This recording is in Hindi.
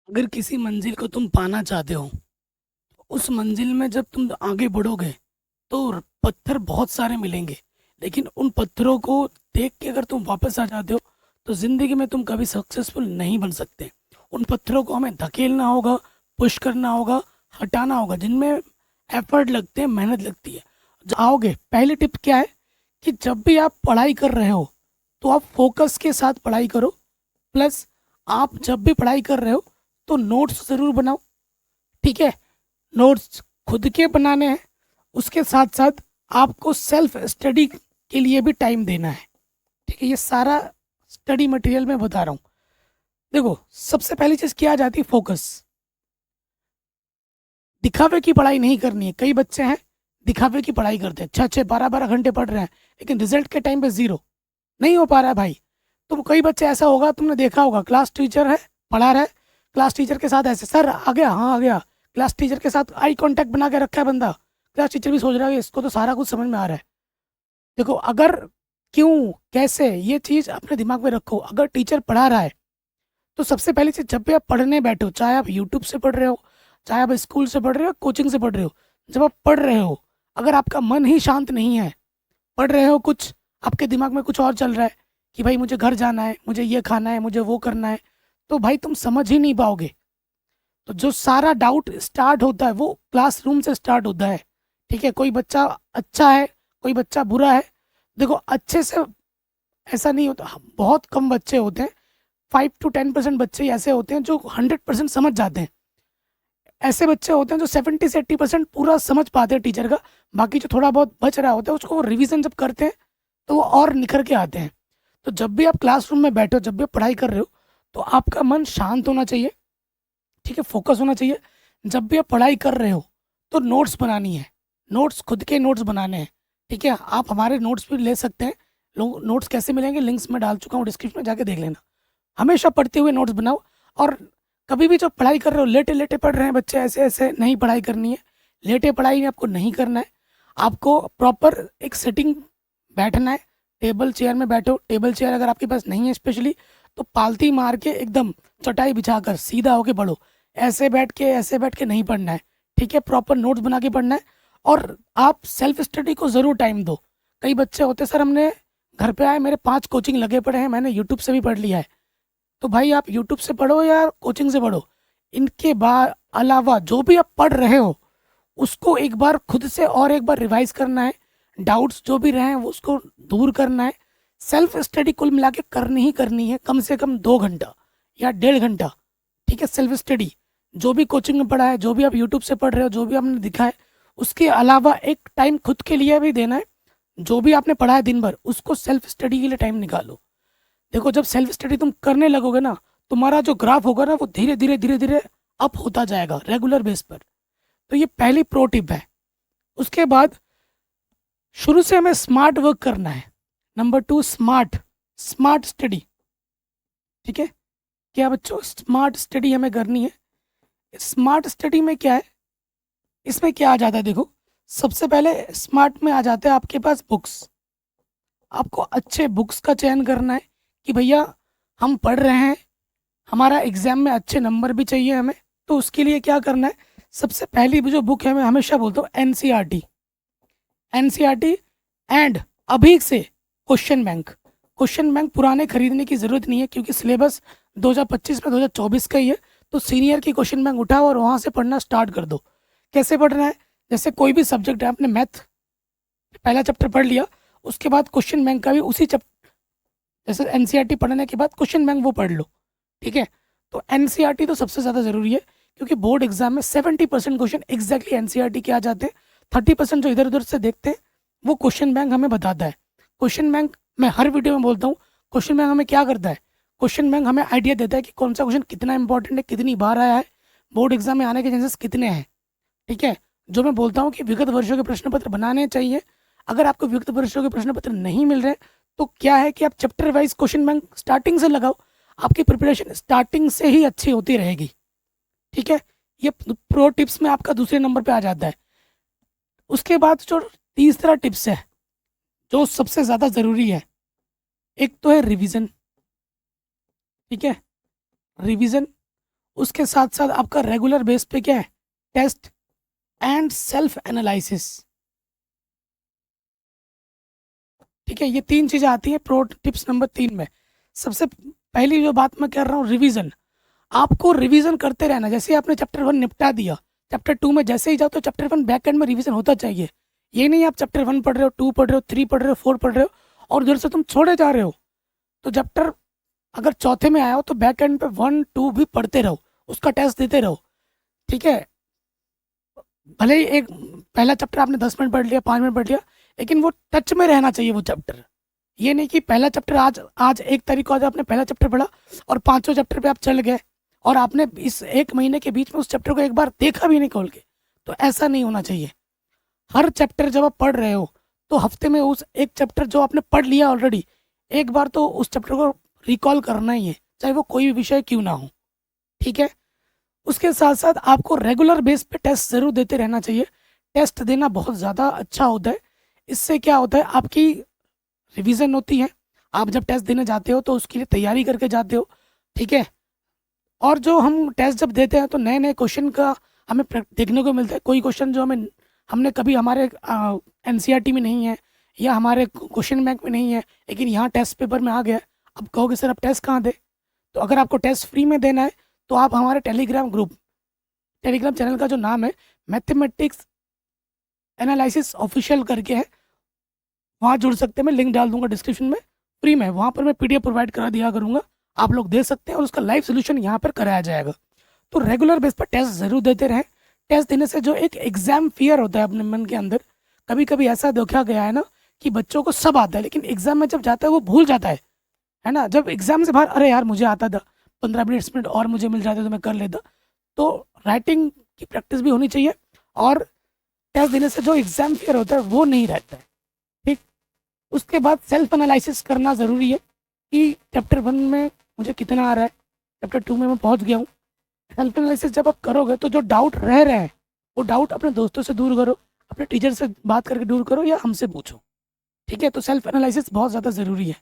अगर किसी मंजिल को तुम पाना चाहते हो, उस मंजिल में जब तुम आगे बढ़ोगे तो पत्थर बहुत सारे मिलेंगे, लेकिन उन पत्थरों को देख के अगर तुम वापस आ जाते हो तो जिंदगी में तुम कभी सक्सेसफुल नहीं बन सकते। उन पत्थरों को हमें धकेलना होगा, पुश करना होगा, हटाना होगा, जिनमें एफर्ट लगते हैं, मेहनत लगती है। आओगे, पहली टिप क्या है कि जब भी आप पढ़ाई कर रहे हो तो आप फोकस के साथ पढ़ाई करो। प्लस आप जब भी पढ़ाई कर रहे हो तो नोट्स ज़रूर बनाओ। ठीक है, नोट्स खुद के बनाने हैं, उसके साथ साथ आपको सेल्फ स्टडी के लिए भी टाइम देना है। ठीक है, ये सारा स्टडी मटेरियल मैं बता रहा हूँ। देखो, सबसे पहली चीज़ क्या आ जाती है, फोकस। दिखावे की पढ़ाई नहीं करनी है। कई बच्चे हैं दिखावे की पढ़ाई करते हैं, 6-6 12-12 घंटे पढ़ रहे हैं, लेकिन रिजल्ट के टाइम पे जीरो। नहीं हो पा रहा है भाई। तो कई बच्चे ऐसा होगा, तुमने देखा होगा, क्लास टीचर है, पढ़ा रहा है, क्लास टीचर के साथ ऐसे, सर आ गया, हाँ आ गया, क्लास टीचर के साथ आई कांटेक्ट बना के रखा है बंदा। क्लास टीचर भी सोच रहा है कि इसको तो सारा कुछ समझ में आ रहा है। देखो, अगर क्यों कैसे ये चीज़ अपने दिमाग में रखो। अगर टीचर पढ़ा रहा है तो सबसे पहली चीज़, जब भी आप पढ़ने बैठो, चाहे आप यूट्यूब से पढ़ रहे हो, चाहे आप स्कूल से पढ़ रहे हो, कोचिंग से पढ़ रहे हो, जब आप पढ़ रहे हो, अगर आपका मन ही शांत नहीं है, पढ़ रहे हो, कुछ आपके दिमाग में कुछ और चल रहा है कि भाई मुझे घर जाना है, मुझे ये खाना है, मुझे वो करना है, तो भाई तुम समझ ही नहीं पाओगे। तो जो सारा डाउट स्टार्ट होता है वो क्लासरूम से स्टार्ट होता है। ठीक है, कोई बच्चा अच्छा है, कोई बच्चा बुरा है। देखो, अच्छे से ऐसा नहीं होता, बहुत कम बच्चे होते हैं, 5 to 10% बच्चे ही ऐसे होते हैं जो 100% समझ जाते हैं। ऐसे बच्चे होते हैं जो 70 से 80% पूरा समझ पाते हैं टीचर का। बाकी जो थोड़ा बहुत बच रहा होता है उसको रिवीजन जब करते हैं तो वो और निखर के आते हैं। तो जब भी आप क्लासरूम में बैठे हो, जब भी आप पढ़ाई कर रहे हो, तो आपका मन शांत होना चाहिए। ठीक है, फोकस होना चाहिए। जब भी आप पढ़ाई कर रहे हो तो नोट्स बनानी है, नोट्स खुद के नोट्स बनाने हैं। ठीक है, आप हमारे नोट्स भी ले सकते हैं। लोग नोट्स कैसे मिलेंगे, लिंक्स में डाल चुका हूँ डिस्क्रिप्शन में, जाके देख लेना। हमेशा पढ़ते हुए नोट्स बनाओ। और कभी भी जब पढ़ाई कर रहे हो, लेटे लेटे पढ़ रहे हैं बच्चे, ऐसे ऐसे नहीं पढ़ाई करनी है। लेटे पढ़ाई में आपको नहीं करना है। आपको प्रॉपर एक सेटिंग बैठना है। टेबल चेयर में बैठो। टेबल चेयर अगर आपके पास नहीं है स्पेशली, तो पालती मार के एकदम चटाई बिछाकर सीधा होके पढ़ो। ऐसे बैठ के नहीं पढ़ना है। ठीक है, प्रॉपर नोट्स बना के पढ़ना है। और आप सेल्फ स्टडी को ज़रूर टाइम दो। कई बच्चे होते, सर हमने घर पे आए, मेरे 5 कोचिंग लगे पड़े हैं, मैंने यूट्यूब से भी पढ़ लिया है। तो भाई आप यूट्यूब से पढ़ो या कोचिंग से पढ़ो, इनके बाद अलावा जो भी आप पढ़ रहे हो उसको एक बार खुद से और एक बार रिवाइज करना है। डाउट्स जो भी रहे हैं वो उसको दूर करना है। सेल्फ स्टडी कुल मिला के करनी ही करनी है, कम से कम 2 घंटा या 1.5 घंटा। ठीक है, सेल्फ स्टडी जो भी कोचिंग में पढ़ा है, जो भी आप यूट्यूब से पढ़ रहे हो, जो भी आपने दिखा है, उसके अलावा एक टाइम खुद के लिए भी देना है। जो भी आपने पढ़ा है दिन भर, उसको सेल्फ स्टडी के लिए टाइम निकालो। देखो, जब सेल्फ स्टडी तुम करने लगोगे ना, तुम्हारा जो ग्राफ होगा ना वो धीरे धीरे धीरे धीरे अप होता जाएगा रेगुलर बेस पर। तो ये पहली प्रो टिप है। उसके बाद शुरू से हमें स्मार्ट वर्क करना है। Number 2, smart smart study. ठीक है, क्या बच्चों, स्मार्ट स्टडी हमें करनी है। स्मार्ट स्टडी में क्या है, इसमें क्या आ जाता है, देखो, सबसे पहले स्मार्ट में आ जाते हैं आपके पास बुक्स। आपको अच्छे बुक्स का चयन करना है कि भैया हम पढ़ रहे हैं, हमारा एग्जाम में अच्छे नंबर भी चाहिए हमें। तो उसके लिए क्या करना है, सबसे पहली जो बुक है, मैं हमेशा बोलता हूँ एनसीईआरटी। एनसीईआरटी एंड अभी से क्वेश्चन बैंक। क्वेश्चन बैंक पुराने खरीदने की ज़रूरत नहीं है, क्योंकि सिलेबस 2025 में 2024 का ही है। तो सीनियर की क्वेश्चन बैंक उठाओ और वहाँ से पढ़ना स्टार्ट कर दो। कैसे पढ़ना है, जैसे कोई भी सब्जेक्ट है, आपने मैथ पहला चैप्टर पढ़ लिया, उसके बाद क्वेश्चन बैंक का भी उसी चैप्टर, जैसे एनसीईआरटी पढ़ने के बाद क्वेश्चन बैंक वो पढ़ लो। ठीक है, तो एनसीईआरटी तो सबसे ज़्यादा ज़रूरी है, क्योंकि बोर्ड एग्जाम में 70% क्वेश्चन एग्जैक्टली एनसीईआरटी के आ जाते हैं। 30% जो इधर उधर से देखते हैं वो क्वेश्चन बैंक हमें बताता है। क्वेश्चन बैंक मैं हर वीडियो में बोलता हूँ, क्वेश्चन बैंक हमें क्या करता है, क्वेश्चन बैंक हमें आइडिया देता है कि कौन सा क्वेश्चन कितना इंपॉर्टेंट है, कितनी बार आया है, बोर्ड एग्जाम में आने के चांसेस कितने हैं। ठीक है, जो मैं बोलता हूँ कि विगत वर्षों के प्रश्न पत्र बनाने चाहिए। अगर आपको विगत वर्षों के प्रश्न पत्र नहीं मिल रहे, तो क्या है कि आप chapter wise question bank starting से लगाओ। आपकी प्रिपरेशन स्टार्टिंग से ही अच्छी होती रहेगी। ठीक है, ये प्रो टिप्स में आपका दूसरे नंबर पे आ जाता है। उसके बाद जो तीसरा टिप्स है, जो सबसे ज़्यादा ज़रूरी है, एक तो है रिवीजन। ठीक है, रिवीजन। उसके साथ साथ आपका रेगुलर बेस पे क्या है, टेस्ट एंड सेल्फ एनालिसिस। ठीक है, ये 3 चीज़ें आती हैं प्रो टिप्स नंबर 3 में। सबसे पहली जो बात मैं कर रहा हूँ, रिवीजन। आपको रिवीजन करते रहना। जैसे आपने चैप्टर 1 निपटा दिया, चैप्टर 2 में जैसे ही जाओ तो चैप्टर 1 बैक एंड में रिवीजन होता चाहिए। ये नहीं आप चैप्टर 1 पढ़ रहे हो, 2 पढ़ रहे हो, 3 पढ़ रहे हो, 4 पढ़ रहे हो और उधर से तुम छोड़े जा रहे हो। तो चैप्टर अगर चौथे में आया हो तो बैक एंड पे 1 2 भी पढ़ते रहो, उसका टेस्ट देते रहो। ठीक है, भले ही एक पहला चैप्टर आपने 10 मिनट पढ़ लिया, 5 मिनट पढ़ लिया, लेकिन वो टच में रहना चाहिए वो चैप्टर। ये नहीं कि पहला चैप्टर आज 1 तारीख को आज आपने पहला चैप्टर पढ़ा और 5वें चैप्टर पे आप चल गए और आपने इस 1 महीने के बीच में उस चैप्टर को एक बार देखा भी नहीं खोल के। तो ऐसा नहीं होना चाहिए। हर चैप्टर जब आप पढ़ रहे हो तो हफ्ते में उस एक चैप्टर जो आपने पढ़ लिया ऑलरेडी, एक बार तो उस चैप्टर को रिकॉल करना ही है, चाहे वो कोई भी विषय क्यों ना हो। ठीक है, उसके साथ साथ आपको रेगुलर बेस पे टेस्ट ज़रूर देते रहना चाहिए। टेस्ट देना बहुत ज़्यादा अच्छा होता है। इससे क्या होता है, आपकी रिवीजन होती है। आप जब टेस्ट देने जाते हो तो उसके लिए तैयारी करके जाते हो। ठीक है, और जो हम टेस्ट जब देते हैं तो नए नए क्वेश्चन का हमें देखने को मिलता है। कोई क्वेश्चन जो हमने कभी हमारे एनसीईआरटी में नहीं है या हमारे क्वेश्चन बैंक में नहीं है, लेकिन यहाँ टेस्ट पेपर में आ गया। अब कहोगे सर अब टेस्ट कहाँ दे? तो अगर आपको टेस्ट फ्री में देना है तो आप हमारे टेलीग्राम चैनल का जो नाम है मैथमेटिक्स एनालिसिस ऑफिशियल करके है, वहाँ जुड़ सकते हैं। मैं लिंक डाल दूंगा डिस्क्रिप्शन में, फ्री में। वहाँ पर मैं पीडीएफ प्रोवाइड करा दिया करूँगा, आप लोग दे सकते हैं और उसका लाइव सोल्यूशन यहाँ पर कराया जाएगा। तो रेगुलर बेस पर टेस्ट ज़रूर देते रहें। टेस्ट देने से जो एक एग्ज़ाम फियर होता है अपने मन के अंदर, कभी कभी ऐसा देखा गया है ना कि बच्चों को सब आता है लेकिन एग्ज़ाम में जब जाता है वो भूल जाता है ना। जब एग्ज़ाम से बाहर, अरे यार मुझे आता था, 15 मिनट और मुझे मिल जाते तो मैं कर लेता। तो राइटिंग की प्रैक्टिस भी होनी चाहिए और टेस्ट देने से जो एग्ज़ाम फियर होता है वो नहीं रहता है। ठीक, उसके बाद सेल्फ एनालिसिस करना ज़रूरी है कि चैप्टर 1 में मुझे कितना आ रहा है, चैप्टर 2 में मैं पहुंच गया हूँ। सेल्फ एनालिसिस जब आप करोगे तो जो डाउट रह रहे हैं वो डाउट अपने दोस्तों से दूर करो, अपने टीचर से बात करके दूर करो या हमसे पूछो। ठीक है, तो सेल्फ एनालिसिस बहुत ज़्यादा ज़रूरी है।